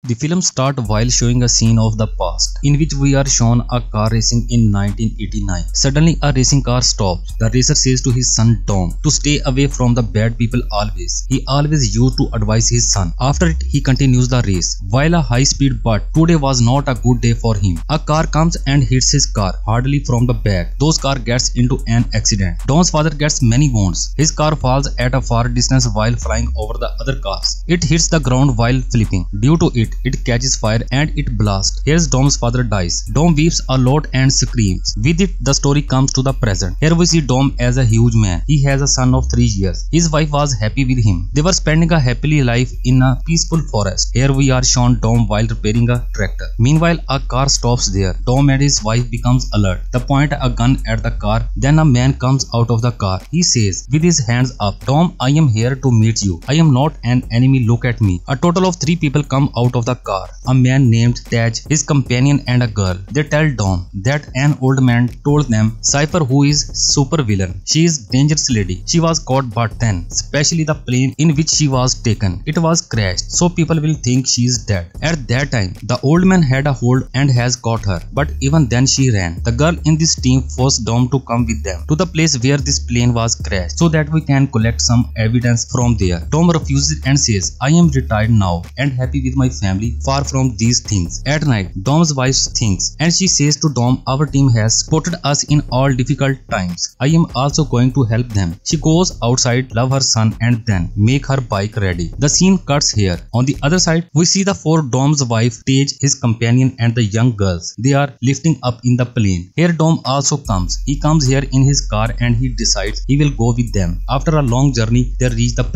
The film starts while showing a scene of the past, in which we are shown a car racing in 1989. Suddenly, a racing car stops. The racer says to his son Tom to stay away from the bad people always. He always used to advise his son. After it, he continues the race. While a high speed, but today was not a good day for him. A car comes and hits his car hardly from the back. Those car gets into an accident. Tom's father gets many wounds. His car falls at a far distance while flying over the other cars. It hits the ground while flipping. Due to it catches fire and it blasts. Here's Dom's father dies. Dom weeps a lot and screams. With it, the story comes to the present. Here we see Dom as a huge man. He has a son of 3 years. His wife was happy with him. They were spending a happily life in a peaceful forest. Here we are shown Dom while repairing a tractor. Meanwhile, a car stops there. Dom and his wife becomes alert. They point a gun at the car. Then a man comes out of the car. He says with his hands up, "Dom, I am here to meet you. I am not an enemy. Look at me." A total of 3 people come out of the car. A man named Taj, his companion, and a girl. They tell Dom that an old man told them Cypher, who is super villain. She is dangerous lady. She was caught, but then, especially the plane in which she was taken, it was crashed, so people will think she is dead. At that time, the old man had a hold and has caught her, but even then she ran. The girl in this team forced Dom to come with them to the place where this plane was crashed so that we can collect some evidence from there. Dom refuses and says, "I am retired now and happy with my family, far from these things." At night, Dom's wife thinks and she says to Dom, "Our team has supported us in all difficult times. I am also going to help them." She goes outside, love her son, and then make her bike ready. The scene cuts here. On the other side, we see the 4 Dom's wife, Taj, his companion, and the young girls. They are lifting up in the plane. Here Dom also comes. He comes here in his car and he decides he will go with them. After a long journey, they reach the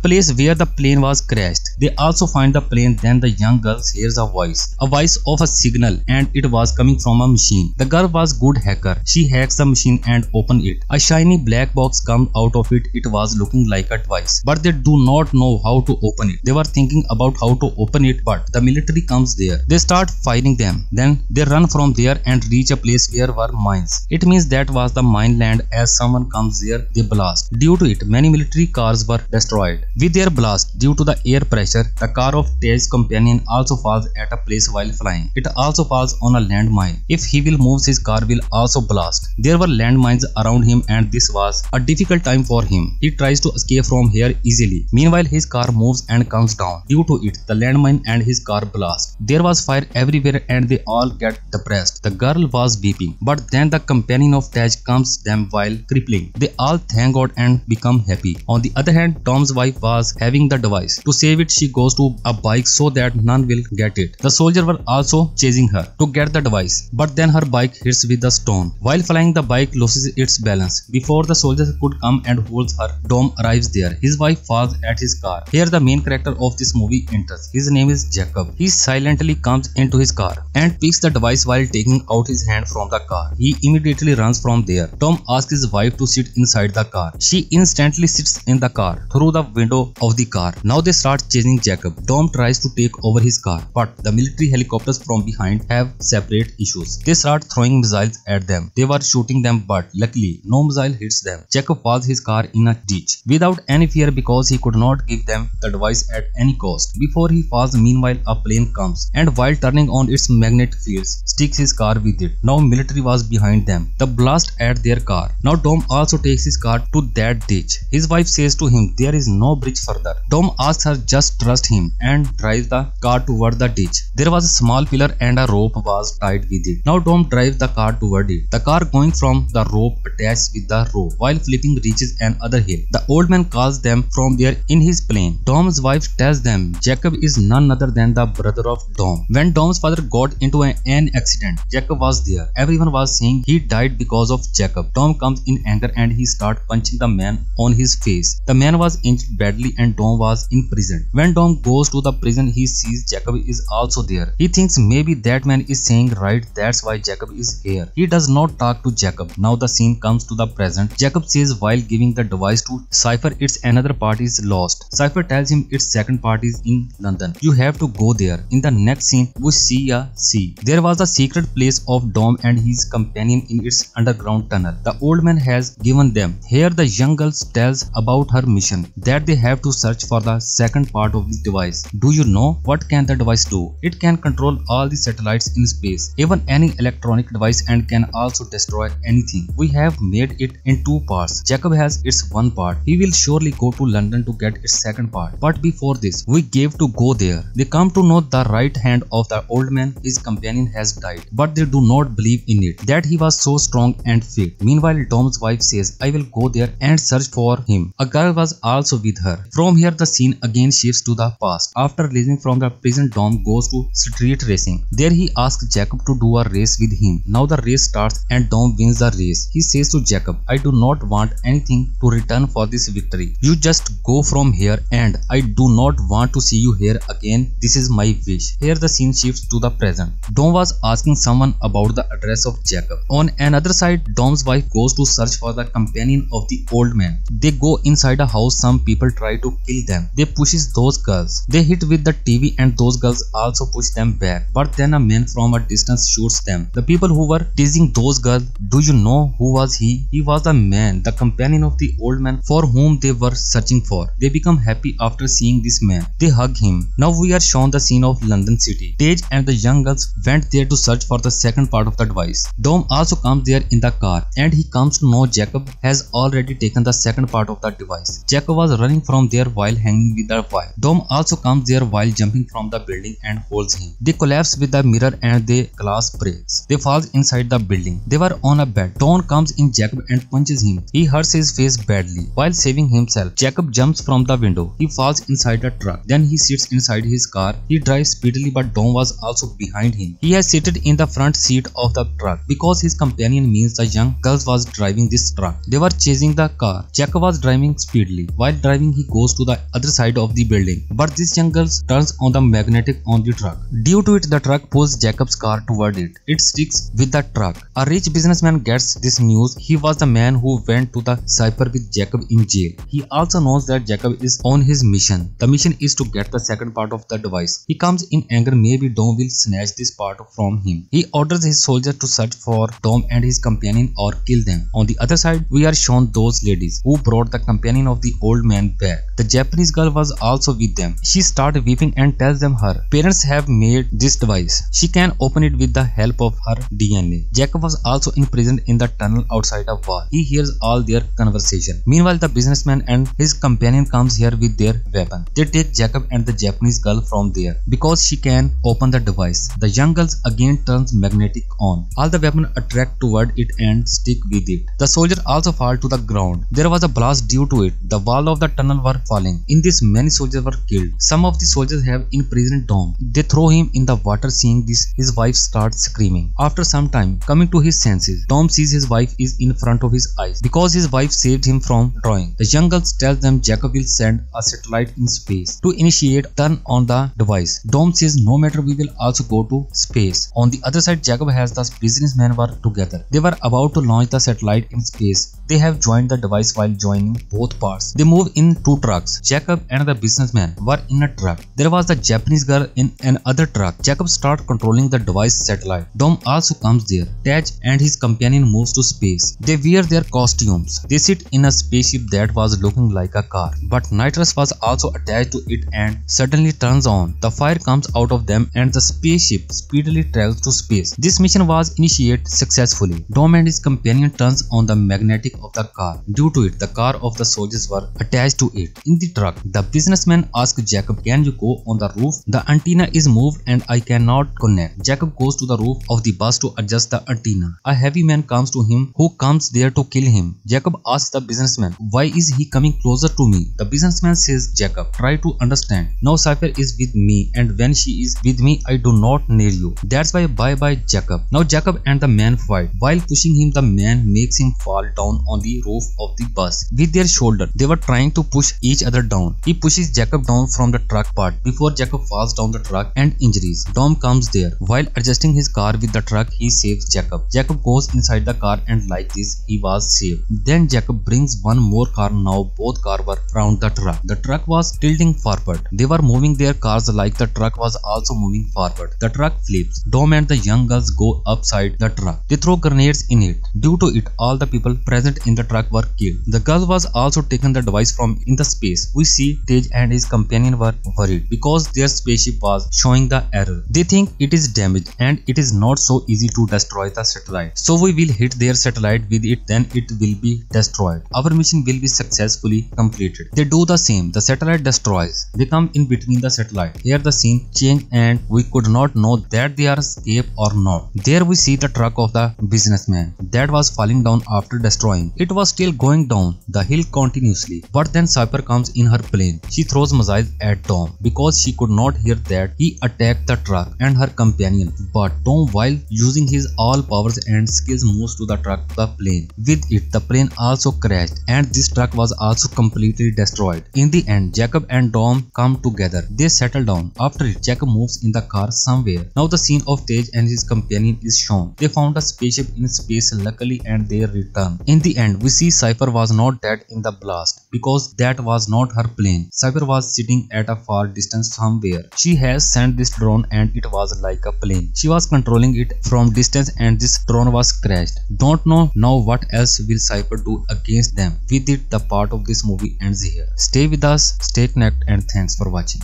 place where the plane was crashed. They also find the plane. Then the young girl hears a voice of a signal, and it was coming from a machine. The girl was good hacker. She hacks the machine and open it. A shiny black box comes out of it. It was looking like a device, but they do not know how to open it. They were thinking about how to open it, but the military comes there. They start firing them. Then they run from there and reach a place where were mines. It means that was the mine land. As someone comes there, they blast. Due to it, many military cars were destroyed. With their blast, due to the air pressure, the car of Taj's companion also falls at a place while flying. It also falls on a landmine. If he will move, his car will also blast. There were landmines around him and this was a difficult time for him. He tries to escape from here easily. Meanwhile, his car moves and comes down. Due to it, the landmine and his car blast. There was fire everywhere and they all get depressed. The girl was weeping, but then the companion of Taj comes them while crippling. They all thank God and become happy. On the other hand, Tom's wife was having the device. To save it, she goes to a bike so that none will get it. The soldiers were also chasing her to get the device, but then her bike hits with the stone. While flying, the bike loses its balance. Before the soldiers could come and hold her, Dom arrives there. His wife falls at his car. Here the main character of this movie enters. His name is Jacob. He silently comes into his car and picks the device while taking out his hand from the car. He immediately runs from there. Tom asks his wife to sit inside the car. She instantly sits in the car through the window of the car. Now they start chasing Jacob. Dom tries to take over his car, but the military helicopters from behind have separate issues. They start throwing missiles at them. They were shooting them, but luckily no missile hits them. Jacob falls his car in a ditch without any fear because he could not give them the device at any cost. Before he falls, meanwhile a plane comes and while turning on its magnetic fields, sticks his car with it. Now military was behind them. The blast at their car. Now Dom also takes his car to that ditch. His wife says to him, "There is no bridge further." Dom asks her just trust him and drives the car toward the ditch. There was a small pillar and a rope was tied with it. Now Dom drives the car toward it. The car going from the rope attached with the rope while flipping reaches another hill. The old man calls them from there in his plane. Dom's wife tells them Jacob is none other than the brother of Dom. When Dom's father got into an accident, Jacob was there. Everyone was saying he died because of Jacob. Dom comes in anger and he starts punching the man on his face. The man was injured badly and Dom was in prison. When Dom goes to the prison, he sees Jacob is also there. He thinks maybe that man is saying right, that's why Jacob is here. He does not talk to Jacob. Now the scene comes to the present. Jacob says while giving the device to Cypher, its another part is lost. Cypher tells him its second part is in London. You have to go there. In the next scene, we see a sea. There was a secret place of Dom and his companion in its underground tunnel. The old man has given them. Here the young girl tells about her mission, that they have to search for the second part of the device. Do you know What can the device do? It can control all the satellites in space, even any electronic device, and can also destroy anything. We have made it in two parts. Jacob has its one part. He will surely go to London to get its second part. But before this, we gave to go there. They come to know the right hand of the old man, his companion, has died, but they do not believe in it, that he was so strong and fit. Meanwhile, Dom's wife says, I will go there and search for him. A girl was also with her. From here, the scene again shifts to the past. After releasing from the prison, Dom goes to street racing. There he asks Jacob to do a race with him. Now the race starts and Dom wins the race. He says to Jacob, I do not want anything to return for this victory. You just go from here and I do not want to see you here again. This is my wish. Here the scene shifts to the present. Dom was asking someone about the address of Jacob. On another side, Dom's wife goes to search for the companion of the old man. They go inside a house. Some people try to kill them. They pushes those girls. They hit with the TV and those girls also push them back. But then a man from a distance shoots them. The people who were teasing those girls, do you know who was he? He was the man, the companion of the old man for whom they were searching for. They become happy after seeing this man. They hug him. Now we are shown the scene of London city. Tej and the young girls went there to search for the second part of the device. Dom also comes there in the car and he comes to know Jacob has already taken the second part of the device. Jacob was running from there while hanging with the wife. Dom also comes there while jumping from the building and holds him. They collapse with the mirror and the glass breaks. They fall inside the building. They were on a bed. Don comes in Jacob and punches him. He hurts his face badly. While saving himself, Jacob jumps from the window. He falls inside a truck. Then he sits inside his car. He drives speedily, but Don was also behind him. He has seated in the front seat of the truck because his companion means the young girl was driving this truck. They were chasing the car. Jacob was driving speedily. While driving, he goes to the other side of the building. But this young girl turns on the magnetic on the truck. Due to it, the truck pulls Jacob's car toward it. It sticks with the truck. A rich businessman gets this news. He was the man who went to the cipher with Jacob in jail. He also knows that Jacob is on his mission. The mission is to get the second part of the device. He comes in anger. Maybe Dom will snatch this part from him. He orders his soldiers to search for Dom and his companion or kill them. On the other side, we are shown those ladies who brought the companion of the old man back. The Japanese girl was also with them. She starts weeping and tells them her parents have made this device. She can open it with the help of her DNA. Jacob was also imprisoned in the tunnel outside a wall. He hears all their conversation. Meanwhile, the businessman and his companion comes here with their weapon. They take Jacob and the Japanese girl from there because she can open the device. The young girl again turns magnetic on. All the weapons attract toward it and stick with it. The soldier also fall to the ground. There was a blast due to it. The wall of the tunnel were falling. In this, many soldiers were killed. Some of the soldiers have imprisoned Dom. They throw him in the water. Seeing this, his wife starts screaming. After some time, coming to his senses, Dom sees his wife is in front of his eyes because his wife saved him from drowning. The young girl tells them Jacob will send a satellite in space to initiate turn on the device. Dom says no matter, we will also go to space. On the other side, Jacob has the businessmen were together. They were about to launch the satellite in space. They have joined the device while joining both parts. They move in two trucks. Jacob and the businessman were in a truck. There was the Japanese girl in another truck. Jacob starts controlling the device satellite. Dom also comes there. Tej and his companion moves to space. They wear their costumes. They sit in a spaceship that was looking like a car. But nitrous was also attached to it and suddenly turns on. The fire comes out of them and the spaceship speedily travels to space. This mission was initiated successfully. Dom and his companion turns on the magnetic of the car. Due to it, the car of the soldiers were attached to it. In the truck, the businessman asks Jacob, can you go on the roof? The antenna is moved and I cannot connect. Jacob goes to the roof of the bus to adjust the antenna. A heavy man comes to him who comes there to kill him. Jacob asks the businessman, why is he coming closer to me? The businessman says, Jacob, try to understand. Now Cypher is with me and when she is with me, I do not need you. That's why bye-bye Jacob. Now Jacob and the man fight. While pushing him, the man makes him fall down on the roof of the bus. With their shoulder, they were trying to push each other down. He pushes Jacob down from the truck part. Before Jacob falls down the truck and injuries, Dom comes there. While adjusting his car with the truck, he saves Jacob. Jacob goes inside the car and like this, he was saved. Then Jacob brings one more car. Now both cars were around the truck. The truck was tilting forward. They were moving their cars like the truck was also moving forward. The truck flips. Dom and the young girls go upside the truck. They throw grenades in it. Due to it, all the people present in the truck were killed. The girl was also taken the device from in the space. We see Tej and his companion were worried because because their spaceship was showing the error. They think it is damaged and it is not so easy to destroy the satellite. So we will hit their satellite with it, then it will be destroyed. Our mission will be successfully completed. They do the same. The satellite destroys. They come in between the satellite. Here the scene change and we could not know that they are escape or not. There we see the truck of the businessman that was falling down after destroying. It was still going down the hill continuously. But then Cypher comes in her plane. She throws missiles at Tom because she could not hear that he attacked the truck and her companion. But Tom, while using his all powers and skills, moves to the truck, the plane. With it, the plane also crashed and this truck was also completely destroyed. In the end, Jacob and Tom come together. They settle down. After it, Jacob moves in the car somewhere. Now the scene of Tej and his companion is shown. They found a spaceship in space luckily and they return. In the end, we see Cypher was not dead in the blast because that was not her plane. Cypher was sitting at a far distance somewhere. She has sent this drone and it was like a plane. She was controlling it from distance and this drone was crashed. Don't know now what else will Cypher do against them. With it, the part of this movie ends here. Stay with us, stay connected, and thanks for watching.